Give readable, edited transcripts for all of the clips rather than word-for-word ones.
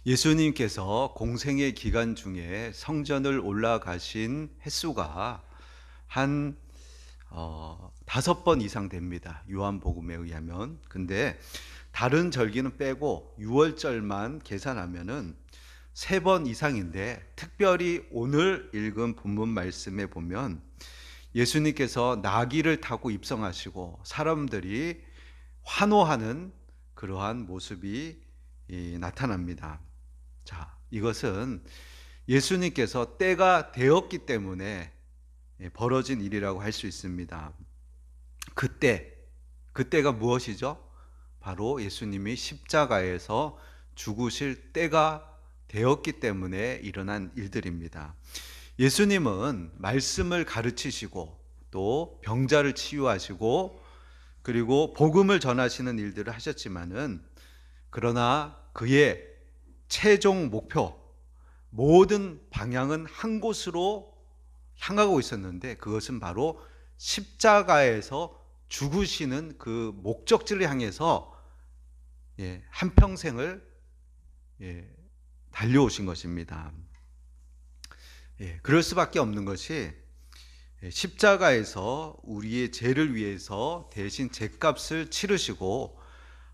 예수님께서 공생의 기간 중에 성전을 올라가신 횟수가 한 5번 이상 됩니다. 요한복음에 의하면. 근데 다른 절기는 빼고 6월절만 계산하면은 3번 이상인데, 특별히 오늘 읽은 본문 말씀에 보면 예수님께서 나귀를 타고 입성하시고 사람들이 환호하는 그러한 모습이 나타납니다. 자, 이것은 예수님께서 때가 되었기 때문에 벌어진 일이라고 할 수 있습니다. 그때가 무엇이죠? 바로 예수님이 십자가에서 죽으실 때가 되었기 때문에 일어난 일들입니다. 예수님은 말씀을 가르치시고 또 병자를 치유하시고 그리고 복음을 전하시는 일들을 하셨지만은, 그러나 그의 최종 목표, 모든 방향은 한 곳으로 향하고 있었는데, 그것은 바로 십자가에서 죽으시는 그 목적지를 향해서 한평생을 달려오신 것입니다. 그럴 수밖에 없는 것이, 십자가에서 우리의 죄를 위해서 대신 죄값을 치르시고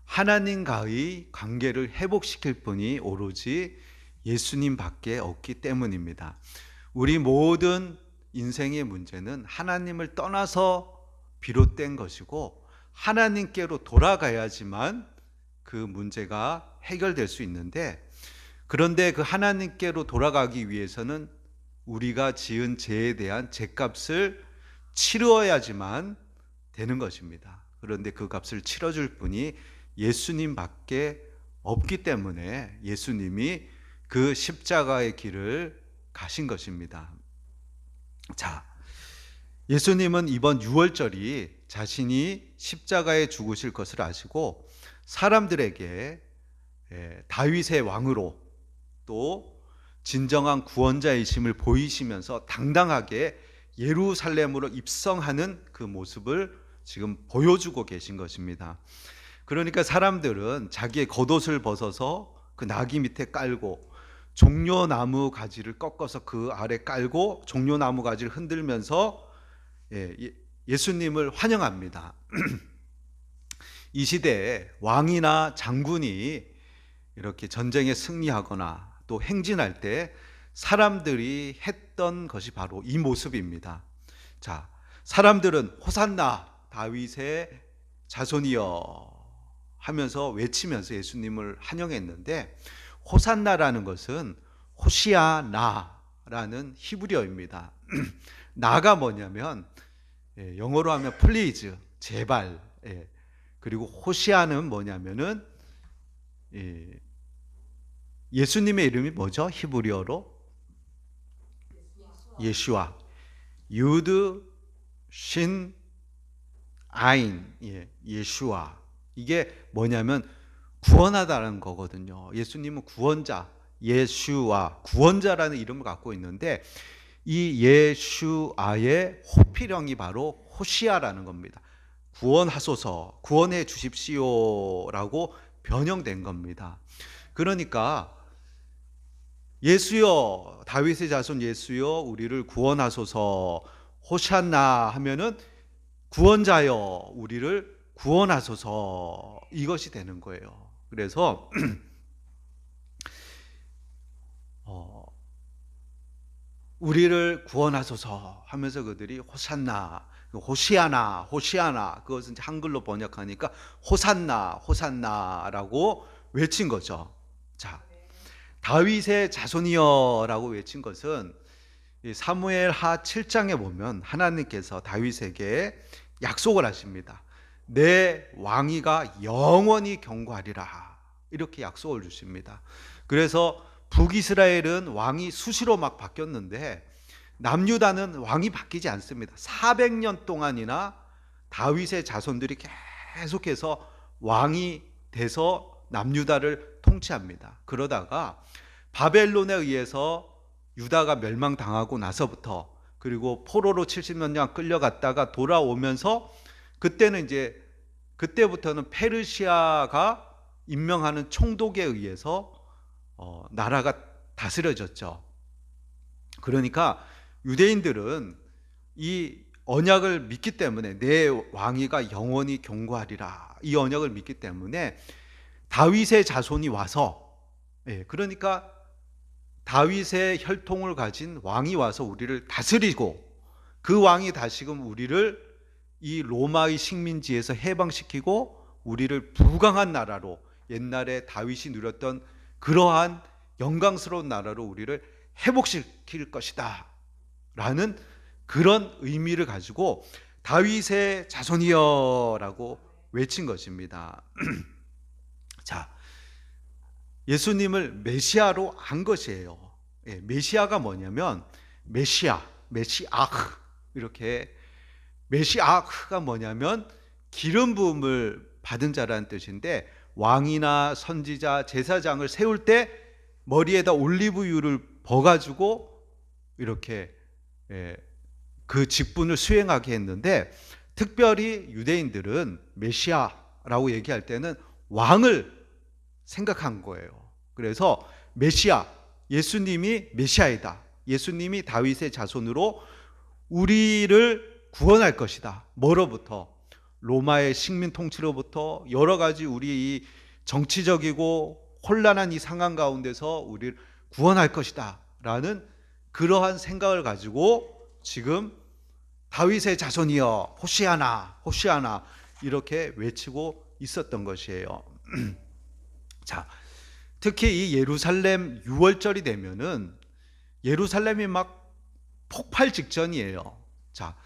하나님과의 관계를 회복시킬 분이 오로지 예수님밖에 없기 때문입니다. 우리 모든 인생의 문제는 하나님을 떠나서 비롯된 것이고, 하나님께로 돌아가야지만 그 문제가 해결될 수 있는데, 그런데 그 하나님께로 돌아가기 위해서는 우리가 지은 죄에 대한 죄값을 치루어야지만 되는 것입니다. 그런데 그 값을 치러줄 분이 예수님밖에 없기 때문에 예수님이 그 십자가의 길을 가신 것입니다. 자, 예수님은 이번 유월절이 자신이 십자가에 죽으실 것을 아시고 사람들에게 다윗의 왕으로 또 진정한 구원자이심을 보이시면서 당당하게 예루살렘으로 입성하는 그 모습을 지금 보여주고 계신 것입니다. 그러니까 사람들은 자기의 겉옷을 벗어서 그 나귀 밑에 깔고 종려나무 가지를 꺾어서 그 아래 깔고 종려나무 가지를 흔들면서 예수님을 환영합니다. 이 시대에 왕이나 장군이 이렇게 전쟁에 승리하거나 또 행진할 때 사람들이 했던 것이 바로 이 모습입니다. 자, 사람들은 호산나 다윗의 자손이여 하면서 외치면서 예수님을 환영했는데, 호산나라는 것은 호시아나라는 히브리어입니다. 나가 뭐냐면 영어로 하면 플리즈, 제발. 그리고 호시아는 뭐냐면은 예수님의 이름이 뭐죠? 히브리어로 예슈아. 유드 신 아인. 예슈아. 이게 뭐냐면 구원하다라는 거거든요. 예수님은 구원자, 예슈아, 구원자라는 이름을 갖고 있는데, 이 예슈아의 호필형이 바로 호시아라는 겁니다. 구원하소서, 구원해 주십시오라고 변형된 겁니다. 그러니까 예수여, 다윗의 자손 예수여, 우리를 구원하소서, 호산나 하면은 구원자여, 우리를 구원하소서, 이것이 되는 거예요. 그래서 우리를 구원하소서 하면서 그들이 호산나, 호시아나, 호시아나, 그것은 한글로 번역하니까 호산나, 호산나라고 외친 거죠. 자, 다윗의 자손이여라고 외친 것은 사무엘하 7장에 보면 하나님께서 다윗에게 약속을 하십니다. 내 왕위가 영원히 경고하리라, 이렇게 약속을 주십니다. 그래서 북이스라엘은 왕이 수시로 막 바뀌었는데 남유다는 왕이 바뀌지 않습니다. 400년 동안이나 다윗의 자손들이 계속해서 왕이 돼서 남유다를 통치합니다. 그러다가 바벨론에 의해서 유다가 멸망당하고 나서부터, 그리고 포로로 70몇 년 끌려갔다가 돌아오면서 그때는 이제 그때부터는 페르시아가 임명하는 총독에 의해서 나라가 다스려졌죠. 그러니까 유대인들은 이 언약을 믿기 때문에 내 왕위가 영원히 견고하리라, 이 언약을 믿기 때문에 다윗의 자손이 와서, 그러니까 다윗의 혈통을 가진 왕이 와서 우리를 다스리고, 그 왕이 다시금 우리를 이 로마의 식민지에서 해방시키고 우리를 부강한 나라로, 옛날에 다윗이 누렸던 그러한 영광스러운 나라로 우리를 회복시킬 것이다 라는 그런 의미를 가지고 다윗의 자손이여 라고 외친 것입니다. 자, 예수님을 메시아로 안 것이에요. 메시아가 뭐냐면 메시아, 메시아흐, 이렇게, 메시아흐가 뭐냐면 기름 부음을 받은 자라는 뜻인데, 왕이나 선지자, 제사장을 세울 때 머리에다 올리브유를 버가지고 이렇게 그 직분을 수행하게 했는데, 특별히 유대인들은 메시아라고 얘기할 때는 왕을 생각한 거예요. 그래서 메시아, 예수님이 메시아이다, 예수님이 다윗의 자손으로 우리를 구원할 것이다. 뭐로부터? 로마의 식민 통치로부터, 여러 가지 우리 이 정치적이고 혼란한 이 상황 가운데서 우리를 구원할 것이다 라는 그러한 생각을 가지고 지금 다윗의 자손이여 호시아나 호시아나 이렇게 외치고 있었던 것이에요. 자, 특히 이 예루살렘 유월절이 되면은 예루살렘이 막 폭발 직전이에요. 자,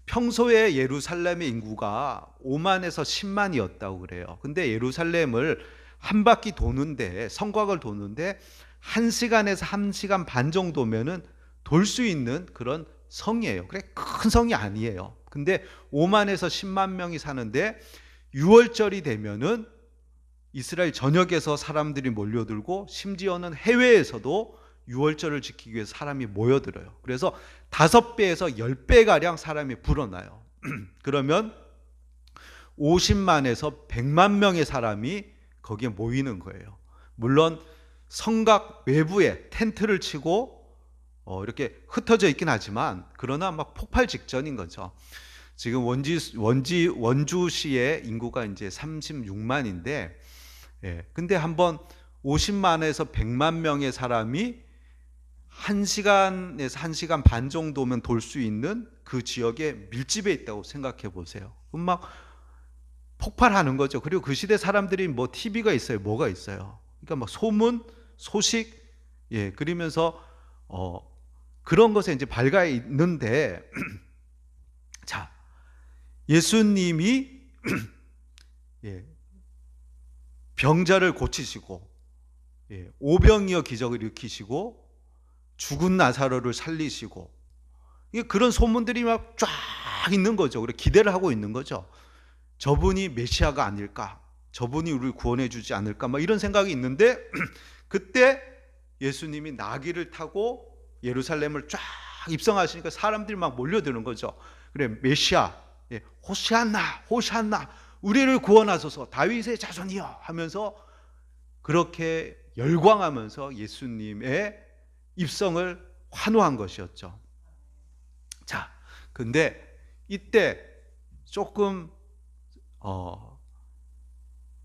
평소에 예루살렘의 인구가 5만에서 10만이었다고 그래요. 근데 예루살렘을 한 바퀴 도는데, 성곽을 도는데 1시간에서 1시간 반 정도면은 돌 수 있는 그런 성이에요. 그래, 큰 성이 아니에요. 근데 5만에서 10만 명이 사는데 6월절이 되면은 이스라엘 전역에서 사람들이 몰려들고, 심지어는 해외에서도 6월절을 지키기 위해서 사람이 모여들어요. 그래서 5배에서 10배가량 사람이 불어나요. 그러면 50만에서 100만 명의 사람이 거기에 모이는 거예요. 물론 성곽 외부에 텐트를 치고 이렇게 흩어져 있긴 하지만, 그러나 막 폭발 직전인 거죠. 지금 원주시의 인구가 이제 36만인데, 근데 한번 50만에서 100만 명의 사람이 1시간에서 1시간 반 정도면 돌 수 있는 그 지역에 밀집해 있다고 생각해 보세요. 그럼 막 폭발하는 거죠. 그리고 그 시대 사람들이 뭐 TV가 있어요, 뭐가 있어요. 그러니까 막 소문, 소식, 그러면서 그런 것에 이제 밝아 있는데, 자, 예수님이 병자를 고치시고, 오병이어 기적을 일으키시고, 죽은 나사로를 살리시고, 그런 소문들이 막 쫙 있는 거죠. 그래, 기대를 하고 있는 거죠. 저분이 메시아가 아닐까, 저분이 우리를 구원해 주지 않을까, 막 이런 생각이 있는데, 그때 예수님이 나귀를 타고 예루살렘을 쫙 입성하시니까 사람들이 막 몰려드는 거죠. 그래, 메시아, 호시안나 호시안나, 우리를 구원하소서, 다윗의 자손이여 하면서 그렇게 열광하면서 예수님의 입성을 환호한 것이었죠. 자, 근데 이때 조금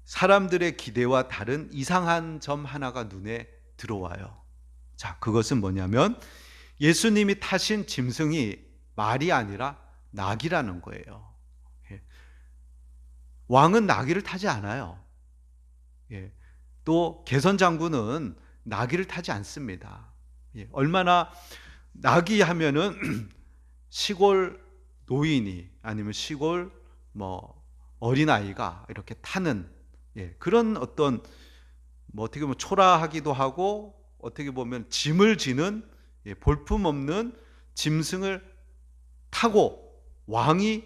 사람들의 기대와 다른 이상한 점 하나가 눈에 들어와요. 자, 그것은 뭐냐면 예수님이 타신 짐승이 말이 아니라 나귀라는 거예요. 왕은 나귀를 타지 않아요. 또 개선 장군은 나귀를 타지 않습니다. 얼마나, 나귀 하면은 시골 노인이 아니면 시골 뭐 어린아이가 이렇게 타는 그런 어떤, 뭐 어떻게 보면 초라하기도 하고, 어떻게 보면 짐을 지는 볼품없는 짐승을 타고 왕이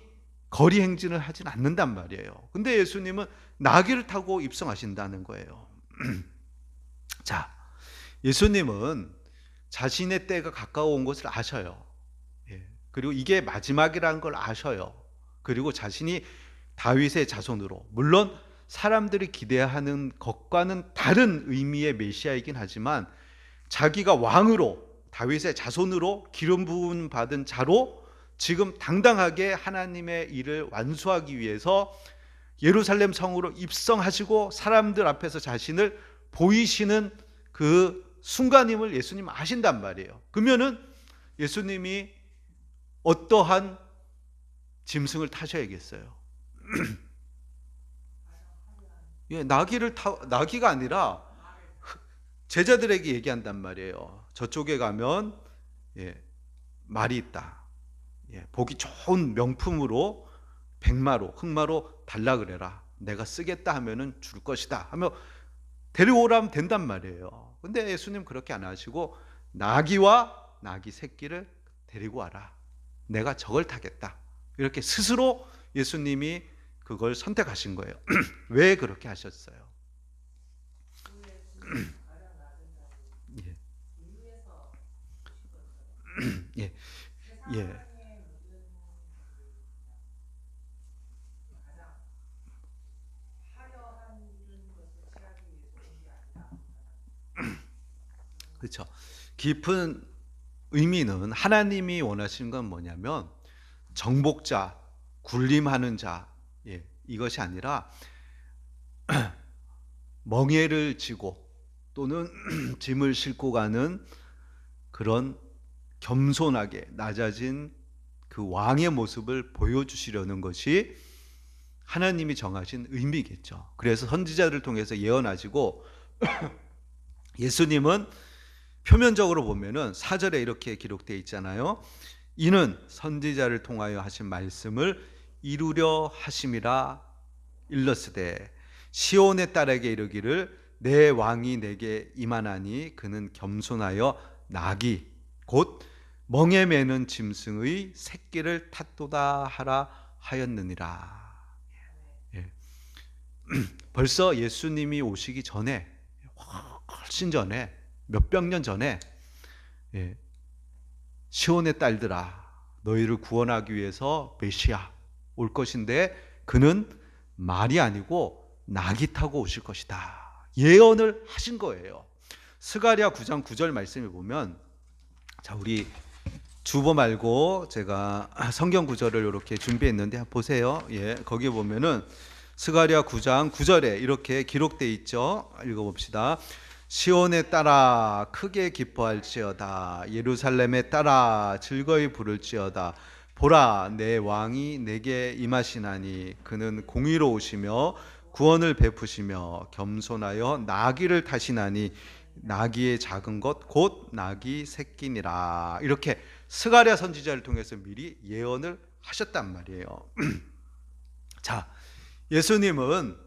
거리 행진을 하진 않는단 말이에요. 근데 예수님은 나귀를 타고 입성하신다는 거예요. 자, 예수님은 자신의 때가 가까워온 것을 아셔요. 그리고 이게 마지막이라는 걸 아셔요. 그리고 자신이 다윗의 자손으로, 물론 사람들이 기대하는 것과는 다른 의미의 메시아이긴 하지만 자기가 왕으로 다윗의 자손으로 기름 부음 받은 자로 지금 당당하게 하나님의 일을 완수하기 위해서 예루살렘 성으로 입성하시고 사람들 앞에서 자신을 보이시는 그 순간임을 예수님 아신단 말이에요. 그러면은 예수님이 어떠한 짐승을 타셔야겠어요? 예, 나귀가 아니라 제자들에게 얘기한단 말이에요. 저쪽에 가면 말이 있다. 보기 좋은 명품으로 백마로 흑마로 달라 그래라. 내가 쓰겠다 하면은 줄 것이다 하며 데려오라면 된단 말이에요. 근데 예수님 그렇게 안 하시고 나귀와 나귀 새끼를 데리고 와라. 내가 저걸 타겠다. 이렇게 스스로 예수님이 그걸 선택하신 거예요. 왜 그렇게 하셨어요? 예. 예. 예. 그렇죠. 깊은 의미는 하나님이 원하시는 건 뭐냐면 정복자, 군림하는 자, 이것이 아니라 멍에를 지고 또는 짐을 싣고 가는 그런 겸손하게 낮아진 그 왕의 모습을 보여주시려는 것이 하나님이 정하신 의미겠죠. 그래서 선지자들을 통해서 예언하시고 예수님은 표면적으로 보면은 4절에 이렇게 기록되어 있잖아요. 이는 선지자를 통하여 하신 말씀을 이루려 하심이라 일렀으되 시온의 딸에게 이르기를 내 왕이 내게 임하나니 그는 겸손하여 나귀 곧 멍에 매는 짐승의 새끼를 탔도다 하라 하였느니라. 예. 벌써 예수님이 오시기 전에 훨씬 전에 몇백 년 전에 시온의 딸들아 너희를 구원하기 위해서 메시아 올 것인데 그는 말이 아니고 나귀 타고 오실 것이다. 예언을 하신 거예요. 스가랴 9장 9절 말씀에 보면 자 우리 주보 말고 제가 성경 구절을 이렇게 준비했는데 보세요. 거기에 보면은 스가랴 9장 9절에 이렇게 기록되어 있죠. 읽어봅시다. 시온에 따라 크게 기뻐할지어다. 예루살렘에 따라 즐거이 부를지어다. 보라 내 왕이 내게 임하시나니 그는 공의로우시며 구원을 베푸시며 겸손하여 나귀를 타시나니 나귀의 작은 것 곧 나귀 새끼니라. 이렇게 스가랴 선지자를 통해서 미리 예언을 하셨단 말이에요. 자, 예수님은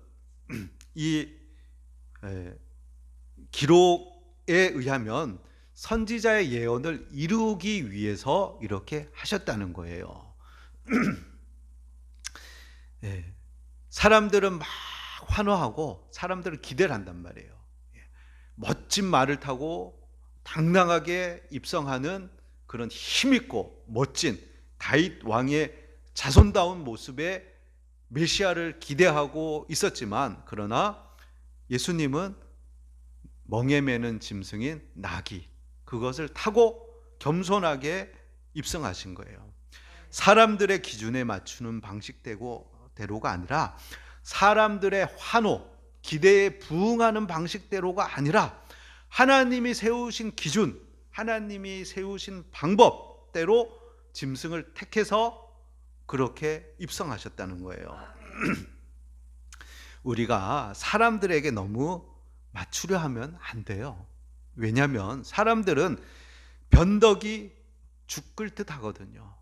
이 기록에 의하면 선지자의 예언을 이루기 위해서 이렇게 하셨다는 거예요. 사람들은 막 환호하고 사람들은 기대를 한단 말이에요. 멋진 말을 타고 당당하게 입성하는 그런 힘있고 멋진 다윗 왕의 자손다운 모습의 메시아를 기대하고 있었지만 그러나 예수님은 멍에 매는 짐승인 나귀 그것을 타고 겸손하게 입성하신 거예요. 사람들의 기준에 맞추는 방식대로가 아니라 사람들의 환호, 기대에 부응하는 방식대로가 아니라 하나님이 세우신 기준, 하나님이 세우신 방법대로 짐승을 택해서 그렇게 입성하셨다는 거예요. 우리가 사람들에게 너무 맞추려 하면 안 돼요. 왜냐하면 사람들은 변덕이 죽 끓듯 하거든요.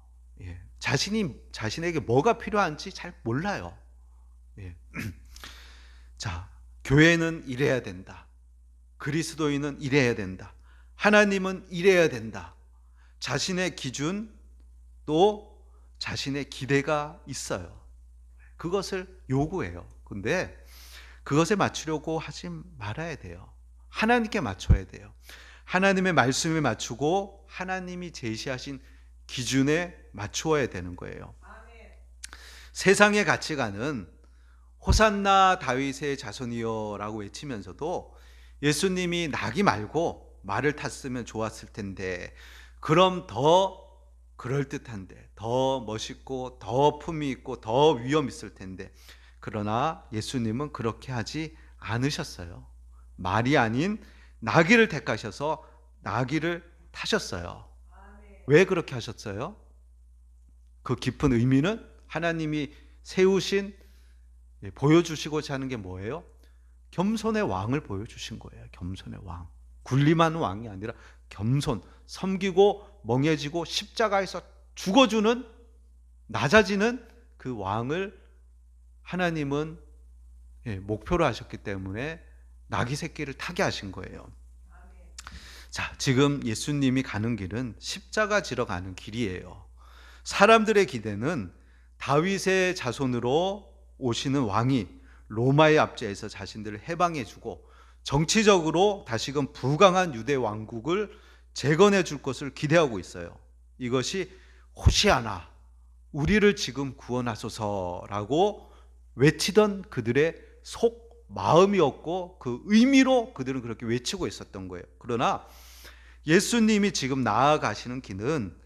자신에게 뭐가 필요한지 잘 몰라요. 자, 교회는 이래야 된다. 그리스도인은 이래야 된다. 하나님은 이래야 된다. 자신의 기준 또 자신의 기대가 있어요. 그것을 요구해요. 근데 그것에 맞추려고 하지 말아야 돼요. 하나님께 맞춰야 돼요. 하나님의 말씀에 맞추고 하나님이 제시하신 기준에 맞추어야 되는 거예요. 세상의 가치관은 호산나 다윗의 자손이여라고 외치면서도 예수님이 나귀 말고 말을 탔으면 좋았을 텐데, 그럼 더 그럴듯한데, 더 멋있고 더 품위 있고 더 위엄 있을 텐데, 그러나 예수님은 그렇게 하지 않으셨어요. 말이 아닌 나귀를 택하셔서 나귀를 타셨어요. 왜 그렇게 하셨어요? 그 깊은 의미는 하나님이 세우신, 보여주시고자 하는 게 뭐예요? 겸손의 왕을 보여주신 거예요. 겸손의 왕. 군림한 왕이 아니라 겸손, 섬기고 멍해지고 십자가에서 죽어주는, 낮아지는 그 왕을 하나님은 목표로 하셨기 때문에 나귀 새끼를 타게 하신 거예요. 자, 지금 예수님이 가는 길은 십자가 지러 가는 길이에요. 사람들의 기대는 다윗의 자손으로 오시는 왕이 로마의 압제에서 자신들을 해방해주고 정치적으로 다시금 부강한 유대 왕국을 재건해 줄 것을 기대하고 있어요. 이것이 호시아나, 우리를 지금 구원하소서라고 외치던 그들의 속 마음이었고, 그 의미로 그들은 그렇게 외치고 있었던 거예요. 그러나 예수님이 지금 나아가시는 길은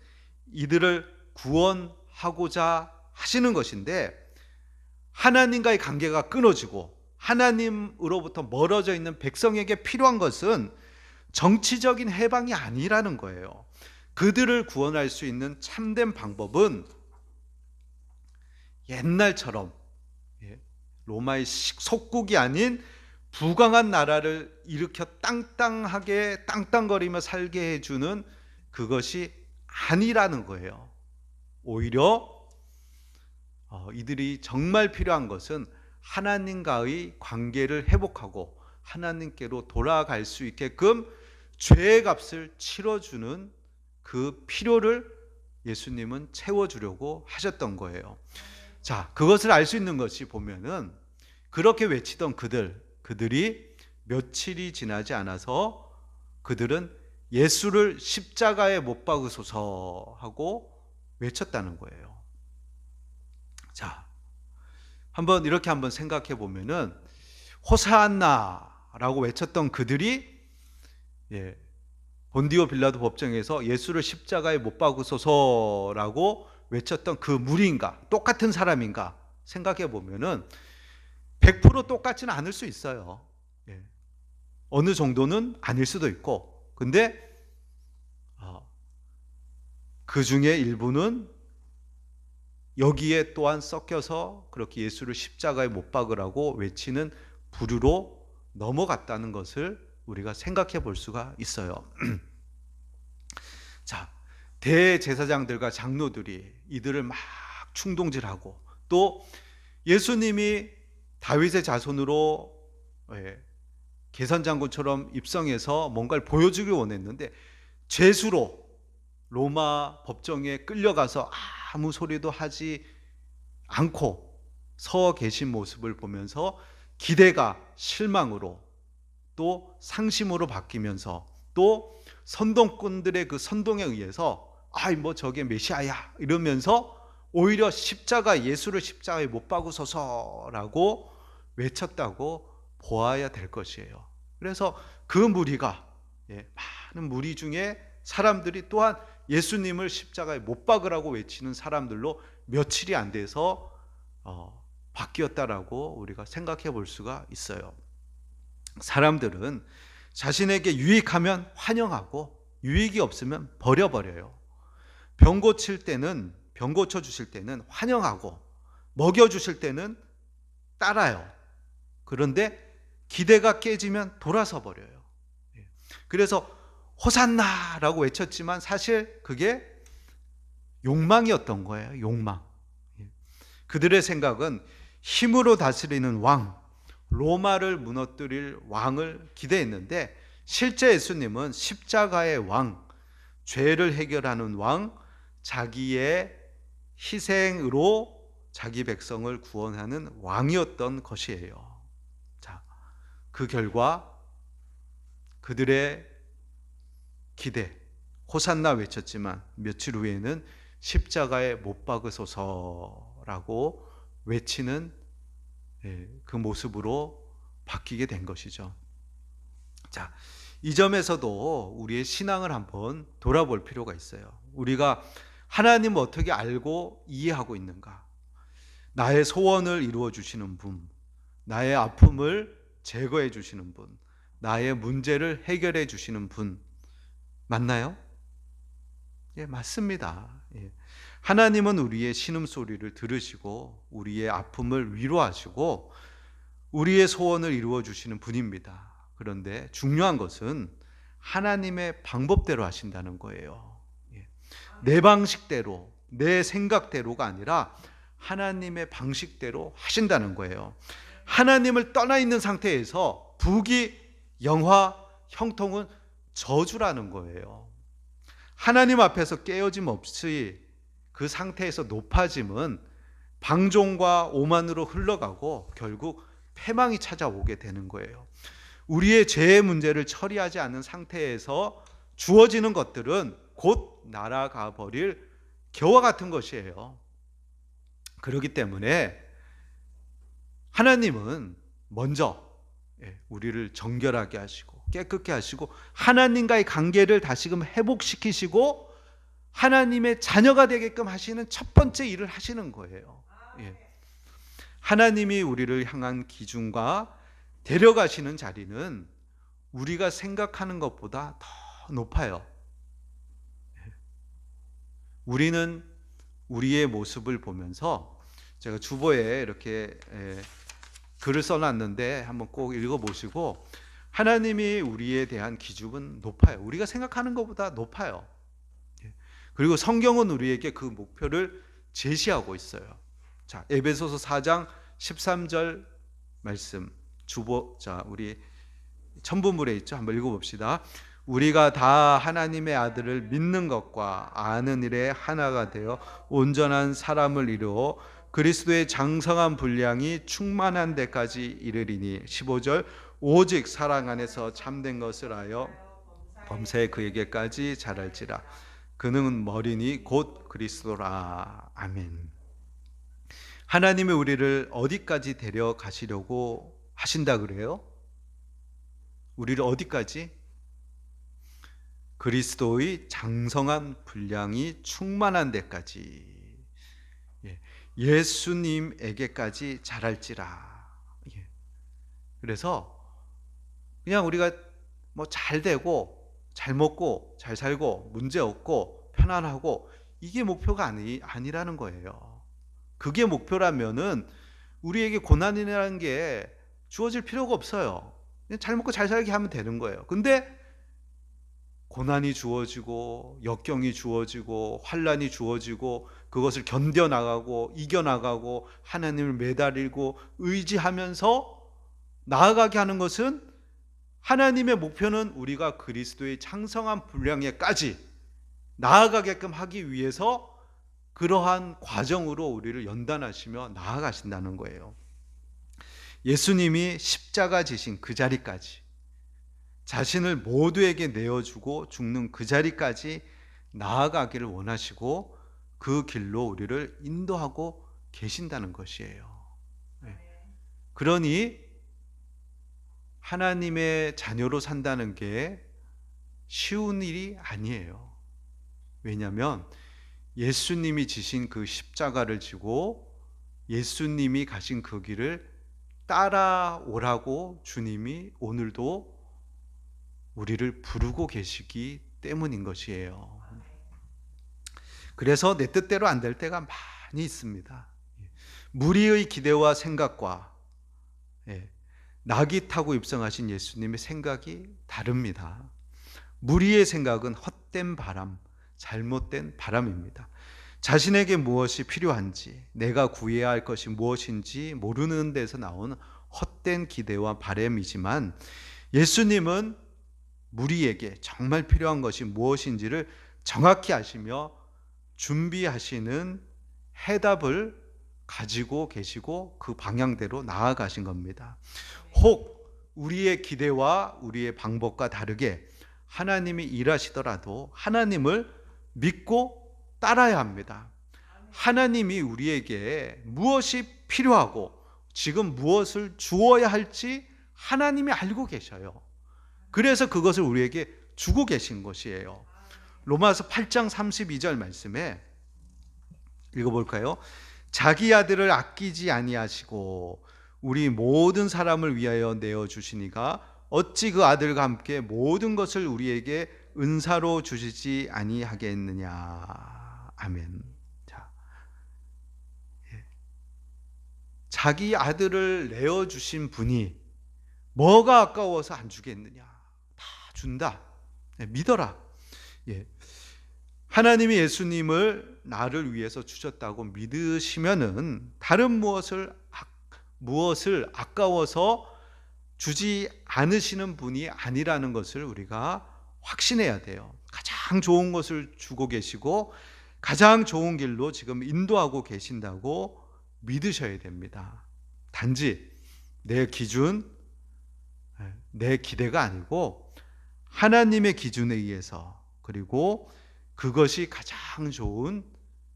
이들을 구원하고자 하시는 것인데, 하나님과의 관계가 끊어지고 하나님으로부터 멀어져 있는 백성에게 필요한 것은 정치적인 해방이 아니라는 거예요. 그들을 구원할 수 있는 참된 방법은 옛날처럼 로마의 속국이 아닌 부강한 나라를 일으켜 땅땅하게 땅땅거리며 살게 해주는 그것이 아니라는 거예요. 오히려 이들이 정말 필요한 것은 하나님과의 관계를 회복하고 하나님께로 돌아갈 수 있게끔 죄의 값을 치러주는 그 필요를 예수님은 채워주려고 하셨던 거예요. 자, 그것을 알 수 있는 것이 보면은 그렇게 외치던 그들이 며칠이 지나지 않아서 그들은 예수를 십자가에 못 박으소서 하고 외쳤다는 거예요. 자, 이렇게 한번 생각해 보면은 호산나라고 외쳤던 그들이 본디오 빌라도 법정에서 예수를 십자가에 못 박으소서라고 외쳤던 그 무리인가, 똑같은 사람인가 생각해 보면은 100% 똑같지는 않을 수 있어요. 어느 정도는 아닐 수도 있고, 근데 그 중에 일부는 여기에 또한 섞여서 그렇게 예수를 십자가에 못 박으라고 외치는 부류로 넘어갔다는 것을 우리가 생각해 볼 수가 있어요. 자, 대제사장들과 장로들이 이들을 막 충동질하고, 또 예수님이 다윗의 자손으로 계산장군처럼 입성해서 뭔가를 보여주길 원했는데 죄수로 로마 법정에 끌려가서 아무 소리도 하지 않고 서 계신 모습을 보면서 기대가 실망으로 또 상심으로 바뀌면서, 또 선동꾼들의 그 선동에 의해서 저게 메시아야 이러면서 오히려 예수를 십자가에 못 박으소서라고 외쳤다고 보아야 될 것이에요. 그래서 그 무리가, 많은 무리 중에 사람들이 또한 예수님을 십자가에 못 박으라고 외치는 사람들로 며칠이 안 돼서 바뀌었다라고 우리가 생각해 볼 수가 있어요. 사람들은 자신에게 유익하면 환영하고 유익이 없으면 버려버려요. 병 고쳐 주실 때는 환영하고 먹여 주실 때는 따라요. 그런데 기대가 깨지면 돌아서 버려요. 그래서 호산나라고 외쳤지만 사실 그게 욕망이었던 거예요. 욕망. 그들의 생각은 힘으로 다스리는 왕, 로마를 무너뜨릴 왕을 기대했는데, 실제 예수님은 십자가의 왕, 죄를 해결하는 왕, 자기의 희생으로 자기 백성을 구원하는 왕이었던 것이에요. 자, 그 결과 그들의 기대, 호산나 외쳤지만 며칠 후에는 십자가에 못 박으소서라고 외치는 그 모습으로 바뀌게 된 것이죠. 자, 이 점에서도 우리의 신앙을 한번 돌아볼 필요가 있어요. 우리가 하나님을 어떻게 알고 이해하고 있는가? 나의 소원을 이루어 주시는 분, 나의 아픔을 제거해 주시는 분, 나의 문제를 해결해 주시는 분 맞나요? 예, 맞습니다. 예. 하나님은 우리의 신음소리를 들으시고 우리의 아픔을 위로하시고 우리의 소원을 이루어 주시는 분입니다. 그런데 중요한 것은 하나님의 방법대로 하신다는 거예요. 예. 내 방식대로, 내 생각대로가 아니라 하나님의 방식대로 하신다는 거예요. 하나님을 떠나 있는 상태에서 부귀, 영화, 형통은 저주라는 거예요. 하나님 앞에서 깨어짐 없이 그 상태에서 높아짐은 방종과 오만으로 흘러가고 결국 패망이 찾아오게 되는 거예요. 우리의 죄의 문제를 처리하지 않은 상태에서 주어지는 것들은 곧 날아가 버릴 겨와 같은 것이에요. 그렇기 때문에 하나님은 먼저 우리를 정결하게 하시고 깨끗게 하시고 하나님과의 관계를 다시금 회복시키시고 하나님의 자녀가 되게끔 하시는 첫 번째 일을 하시는 거예요. 하나님이 우리를 향한 기준과 데려가시는 자리는 우리가 생각하는 것보다 더 높아요. 우리는 우리의 모습을 보면서 제가 주보에 이렇게 글을 써놨는데 한번 꼭 읽어보시고 하나님이 우리에 대한 기준은 높아요. 우리가 생각하는 것보다 높아요. 그리고 성경은 우리에게 그 목표를 제시하고 있어요. 자, 에베소서 4장 13절 말씀 주보, 자, 우리 첨부물에 있죠. 한번 읽어봅시다. 우리가 다 하나님의 아들을 믿는 것과 아는 일에 하나가 되어 온전한 사람을 이루어 그리스도의 장성한 분량이 충만한 데까지 이르리니 15절 오직 사랑 안에서 참된 것을 하여 범사에 그에게까지 자랄지라 그는 머리니 곧 그리스도라. 아멘. 하나님이 우리를 어디까지 데려가시려고 하신다 그래요? 우리를 어디까지? 그리스도의 장성한 분량이 충만한 데까지, 예수님에게까지 자랄지라. 그래서 그냥 우리가 뭐 잘 되고 잘 먹고 잘 살고 문제 없고 편안하고 이게 목표가 아니라는 거예요. 그게 목표라면은 우리에게 고난이라는 게 주어질 필요가 없어요. 그냥 잘 먹고 잘 살게 하면 되는 거예요. 근데 고난이 주어지고 역경이 주어지고 환난이 주어지고 그것을 견뎌나가고 이겨나가고 하나님을 매달리고 의지하면서 나아가게 하는 것은 하나님의 목표는 우리가 그리스도의 장성한 분량에까지 나아가게끔 하기 위해서 그러한 과정으로 우리를 연단하시며 나아가신다는 거예요. 예수님이 십자가 지신 그 자리까지 자신을 모두에게 내어주고 죽는 그 자리까지 나아가기를 원하시고 그 길로 우리를 인도하고 계신다는 것이에요. 그러니 하나님의 자녀로 산다는 게 쉬운 일이 아니에요. 왜냐하면 예수님이 지신 그 십자가를 지고 예수님이 가신 그 길을 따라오라고 주님이 오늘도 우리를 부르고 계시기 때문인 것이에요. 그래서 내 뜻대로 안 될 때가 많이 있습니다. 무리의 기대와 생각과 낙이 타고 입성하신 예수님의 생각이 다릅니다. 무리의 생각은 헛된 바람, 잘못된 바람입니다. 자신에게 무엇이 필요한지, 내가 구해야 할 것이 무엇인지 모르는 데서 나온 헛된 기대와 바람이지만 예수님은 무리에게 정말 필요한 것이 무엇인지를 정확히 아시며 준비하시는 해답을 가지고 계시고 그 방향대로 나아가신 겁니다. 혹 우리의 기대와 우리의 방법과 다르게 하나님이 일하시더라도 하나님을 믿고 따라야 합니다. 하나님이 우리에게 무엇이 필요하고 지금 무엇을 주어야 할지 하나님이 알고 계셔요. 그래서 그것을 우리에게 주고 계신 것이에요. 로마서 8장 32절 말씀에 읽어볼까요? 자기 아들을 아끼지 아니하시고 우리 모든 사람을 위하여 내어주시니가 어찌 그 아들과 함께 모든 것을 우리에게 은사로 주시지 아니하겠느냐. 아멘. 자, 자기 아들을 내어주신 분이 뭐가 아까워서 안 주겠느냐. 다 준다. 믿어라. 예. 하나님이 예수님을 나를 위해서 주셨다고 믿으시면은 다른 무엇을 아까워서 주지 않으시는 분이 아니라는 것을 우리가 확신해야 돼요. 가장 좋은 것을 주고 계시고 가장 좋은 길로 지금 인도하고 계신다고 믿으셔야 됩니다. 단지 내 기준, 내 기대가 아니고 하나님의 기준에 의해서, 그리고 그것이 가장 좋은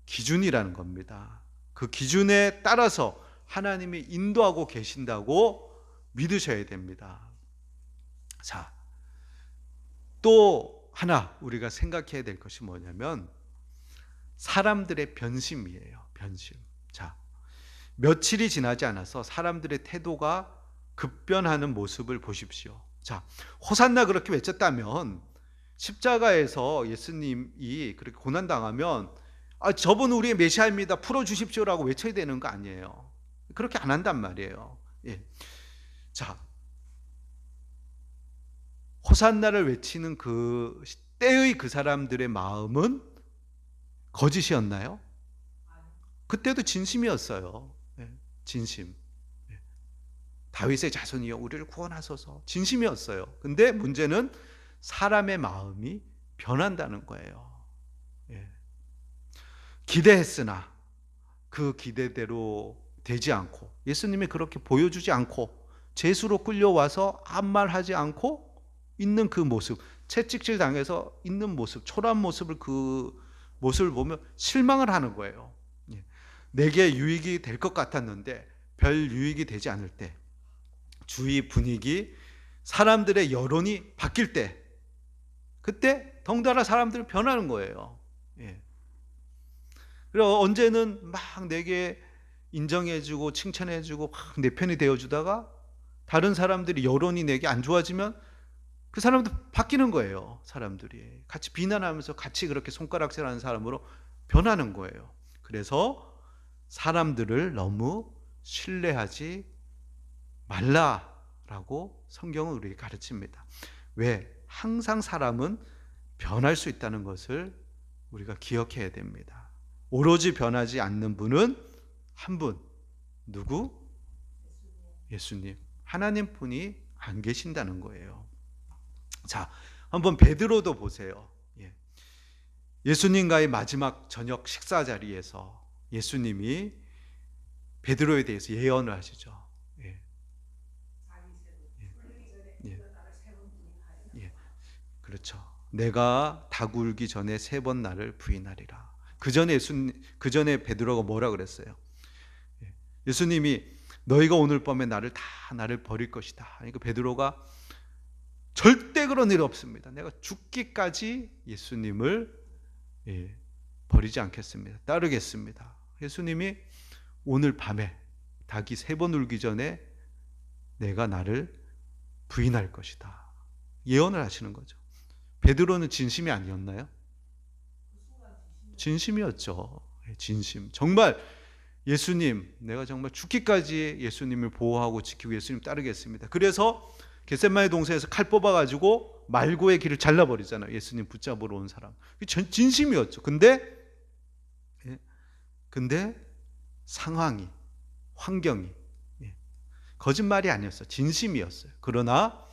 기준이라는 겁니다. 그 기준에 따라서 하나님이 인도하고 계신다고 믿으셔야 됩니다. 자, 또 하나 우리가 생각해야 될 것이 뭐냐면 사람들의 변심이에요. 변심. 자, 며칠이 지나지 않아서 사람들의 태도가 급변하는 모습을 보십시오. 자, 호산나 그렇게 외쳤다면 십자가에서 예수님이 그렇게 고난당하면 저분 우리의 메시아입니다, 풀어주십시오라고 외쳐야 되는 거 아니에요. 그렇게 안 한단 말이에요. 예. 자, 호산나를 외치는 그 때의 그 사람들의 마음은 거짓이었나요? 그때도 진심이었어요. 예. 진심. 예. 다윗의 자손이여 우리를 구원하소서, 진심이었어요. 근데 문제는 사람의 마음이 변한다는 거예요. 예. 기대했으나 그 기대대로 되지 않고, 예수님이 그렇게 보여주지 않고 제수로 끌려와서 아무 말 하지 않고 있는 그 모습, 채찍질 당해서 있는 모습, 초라한 모습을, 그 모습을 보면 실망을 하는 거예요. 예. 내게 유익이 될 것 같았는데 별 유익이 되지 않을 때, 주위 분위기, 사람들의 여론이 바뀔 때, 그때 덩달아 사람들이 변하는 거예요. 예. 그리고 언제는 막 내게 인정해주고 칭찬해주고 막 내 편이 되어주다가 다른 사람들이 여론이 내게 안 좋아지면 그 사람도 바뀌는 거예요. 사람들이 같이 비난하면서 같이 그렇게 손가락질하는 사람으로 변하는 거예요. 그래서 사람들을 너무 신뢰하지 말라라고 성경은 우리에게 가르칩니다. 왜? 항상 사람은 변할 수 있다는 것을 우리가 기억해야 됩니다. 오로지 변하지 않는 분은 한 분, 누구? 예수님, 하나님 분이 안 계신다는 거예요. 자, 한번 베드로도 보세요. 예수님과의 마지막 저녁 식사 자리에서 예수님이 베드로에 대해서 예언을 하시죠. 그렇죠. 내가 닭 울기 전에 3번 나를 부인하리라. 그 전에 베드로가 뭐라 그랬어요? 예수님이 너희가 오늘 밤에 나를 버릴 것이다. 그러니까 베드로가 절대 그런 일 없습니다. 내가 죽기까지 예수님을 버리지 않겠습니다. 따르겠습니다. 예수님이 오늘 밤에 닭이 3번 울기 전에 내가 나를 부인할 것이다. 예언을 하시는 거죠. 베드로는 진심이 아니었나요? 진심이었죠. 진심. 정말 예수님, 내가 정말 죽기까지 예수님을 보호하고 지키고 예수님 따르겠습니다. 그래서 겟세마네 동산에서 칼 뽑아가지고 말고의 길을 잘라버리잖아요. 예수님 붙잡으러 온 사람. 진심이었죠. 근데 상황이, 환경이 거짓말이 아니었어요. 진심이었어요. 그러나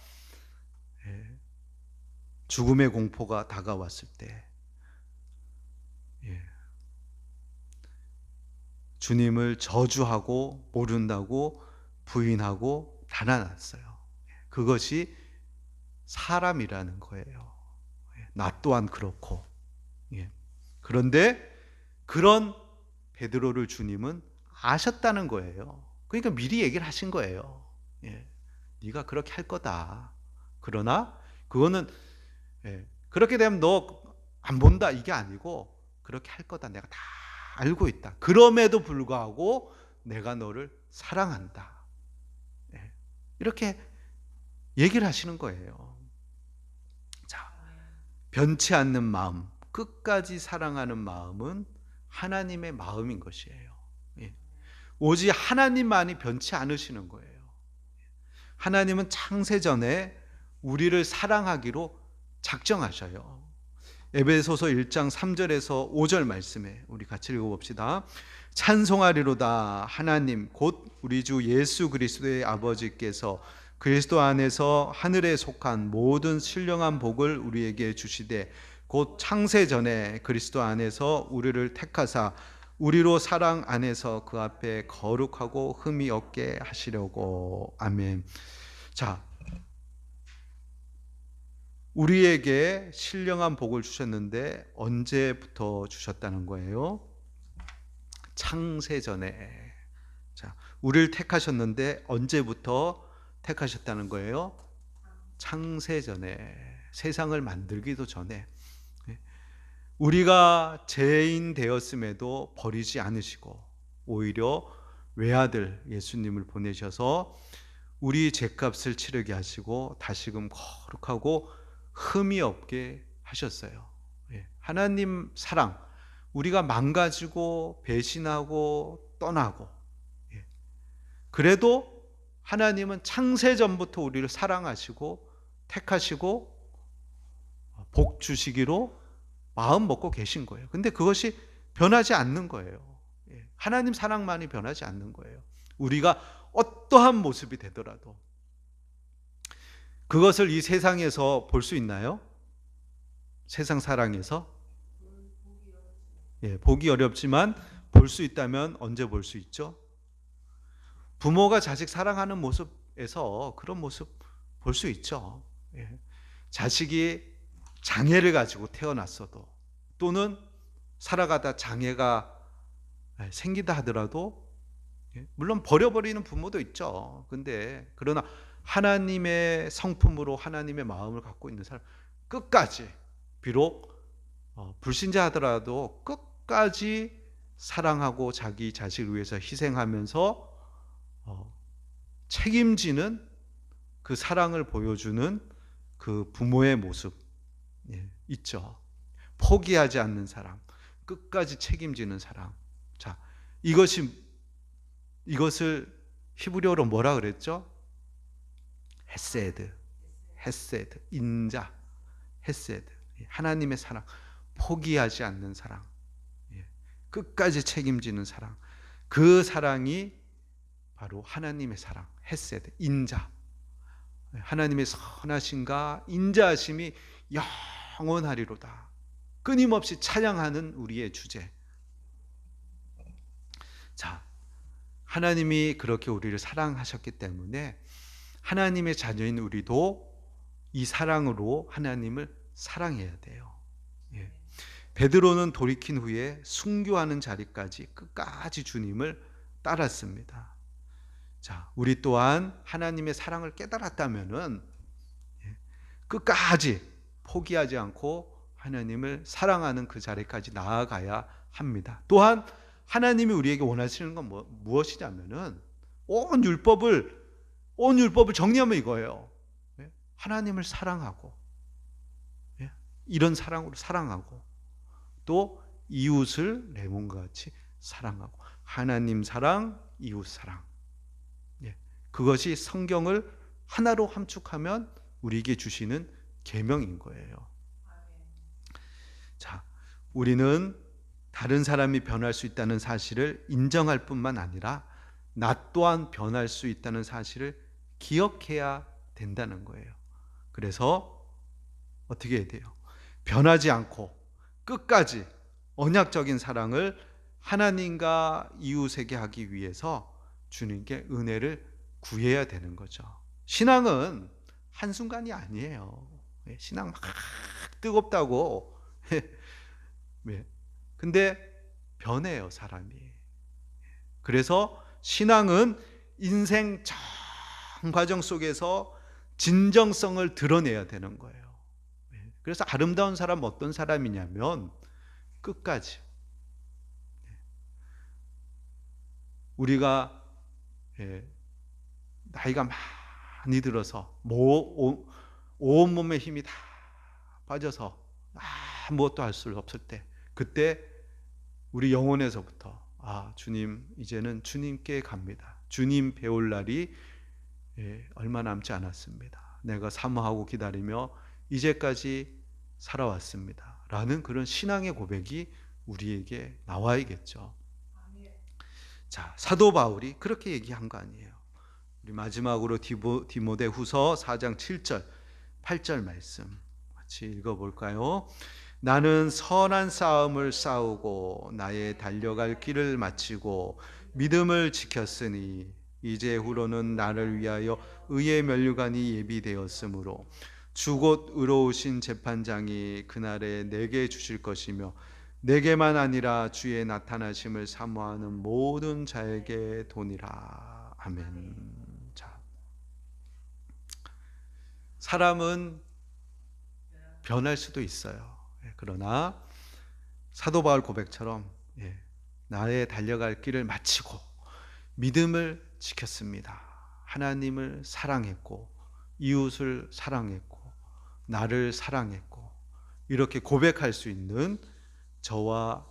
죽음의 공포가 다가왔을 때 주님을 저주하고 모른다고 부인하고 달아났어요. 그것이 사람이라는 거예요. 나 또한 그렇고. 그런데 그런 베드로를 주님은 아셨다는 거예요. 그러니까 미리 얘기를 하신 거예요. 예. 네가 그렇게 할 거다. 그러나 그거는 그렇게 되면 너 안 본다 이게 아니고 그렇게 할 거다. 내가 다 알고 있다. 그럼에도 불구하고 내가 너를 사랑한다. 이렇게 얘기를 하시는 거예요. 자, 변치 않는 마음, 끝까지 사랑하는 마음은 하나님의 마음인 것이에요. 오직 하나님만이 변치 않으시는 거예요. 하나님은 창세 전에 우리를 사랑하기로 작정하셔요. 에베소서 1장 3절에서 5절 말씀에 우리 같이 읽어봅시다. 찬송하리로다 하나님 곧 우리 주 예수 그리스도의 아버지께서 그리스도 안에서 하늘에 속한 모든 신령한 복을 우리에게 주시되 곧 창세 전에 그리스도 안에서 우리를 택하사 우리로 사랑 안에서 그 앞에 거룩하고 흠이 없게 하시려고. 아멘. 자, 우리에게 신령한 복을 주셨는데 언제부터 주셨다는 거예요? 창세전에. 자, 우리를 택하셨는데 언제부터 택하셨다는 거예요? 창세전에. 세상을 만들기도 전에. 우리가 죄인 되었음에도 버리지 않으시고 오히려 외아들 예수님을 보내셔서 우리 죄값을 치르게 하시고 다시금 거룩하고 흠이 없게 하셨어요. 하나님 사랑, 우리가 망가지고 배신하고 떠나고, 그래도 하나님은 창세전부터 우리를 사랑하시고 택하시고 복 주시기로 마음 먹고 계신 거예요. 근데 그것이 변하지 않는 거예요. 하나님 사랑만이 변하지 않는 거예요. 우리가 어떠한 모습이 되더라도 그것을 이 세상에서 볼 수 있나요? 세상 사랑에서? 보기 어렵지만 볼 수 있다면 언제 볼 수 있죠? 부모가 자식 사랑하는 모습에서 그런 모습 볼 수 있죠. 자식이 장애를 가지고 태어났어도 또는 살아가다 장애가 생기다 하더라도 물론 버려버리는 부모도 있죠. 근데 그러나 하나님의 성품으로 하나님의 마음을 갖고 있는 사람 끝까지 비록 불신자 하더라도 끝까지 사랑하고 자기 자식을 위해서 희생하면서 책임지는 그 사랑을 보여주는 그 부모의 모습 있죠. 포기하지 않는 사랑, 끝까지 책임지는 사랑. 자, 이것을 히브리어로 뭐라 그랬죠? 헤세드, 인자, 헤세드. 하나님의 사랑, 포기하지 않는 사랑, 끝까지 책임지는 사랑. 그 사랑이 바로 하나님의 사랑, 헤세드, 인자. 하나님의 선하심과 인자하심이 영원하리로다. 끊임없이 찬양하는 우리의 주제. 자, 하나님이 그렇게 우리를 사랑하셨기 때문에 하나님의 자녀인 우리도 이 사랑으로 하나님을 사랑해야 돼요. 베드로는 돌이킨 후에 순교하는 자리까지 끝까지 주님을 따랐습니다. 자, 우리 또한 하나님의 사랑을 깨달았다면은 끝까지 포기하지 않고 하나님을 사랑하는 그 자리까지 나아가야 합니다. 또한 하나님이 우리에게 원하시는 건 무엇이냐면은 온 율법을 정리하면 이거예요. 하나님을 사랑하고 이런 사랑으로 사랑하고 또 이웃을 내 몸과 같이 사랑하고 하나님 사랑, 이웃 사랑. 그것이 성경을 하나로 함축하면 우리에게 주시는 계명인 거예요. 자, 우리는 다른 사람이 변할 수 있다는 사실을 인정할 뿐만 아니라 나 또한 변할 수 있다는 사실을 기억해야 된다는 거예요. 그래서 어떻게 해야 돼요? 변하지 않고 끝까지 언약적인 사랑을 하나님과 이웃에게 하기 위해서 주님께 은혜를 구해야 되는 거죠. 신앙은 한순간이 아니에요. 신앙 막 뜨겁다고. 근데 변해요, 사람이. 그래서 신앙은 인생 전 과정 속에서 진정성을 드러내야 되는 거예요. 그래서 아름다운 사람 어떤 사람이냐면 끝까지 우리가 나이가 많이 들어서 온몸에 힘이 다 빠져서 아무것도 할 수 없을 때, 그때 우리 영혼에서부터 주님 이제는 주님께 갑니다. 주님 배울 날이 얼마 남지 않았습니다. 내가 사모하고 기다리며 이제까지 살아왔습니다. 라는 그런 신앙의 고백이 우리에게 나와야겠죠. 자, 사도 바울이 그렇게 얘기한 거 아니에요. 우리 마지막으로 디모데후서 4장 7절 8절 말씀 같이 읽어볼까요? 나는 선한 싸움을 싸우고 나의 달려갈 길을 마치고 믿음을 지켰으니 이제 후로는 나를 위하여 의의 면류관이 예비되었으므로 주 곧 의로우신 재판장이 그날에 내게 주실 것이며 내게만 아니라 주의 나타나심을 사모하는 모든 자에게 도니라. 아멘. 자, 사람은 변할 수도 있어요. 그러나 사도 바울 고백처럼 나의 달려갈 길을 마치고 믿음을 지켰습니다. 하나님을 사랑했고 이웃을 사랑했고 나를 사랑했고 이렇게 고백할 수 있는 저와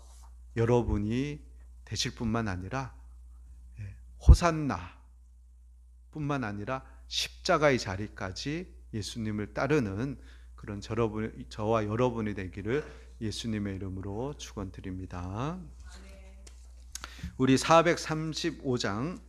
여러분이 되실 뿐만 아니라 호산나 뿐만 아니라 십자가의 자리까지 예수님을 따르는 그런 저와 여러분이 되기를 예수님의 이름으로 축원드립니다. 우리 435장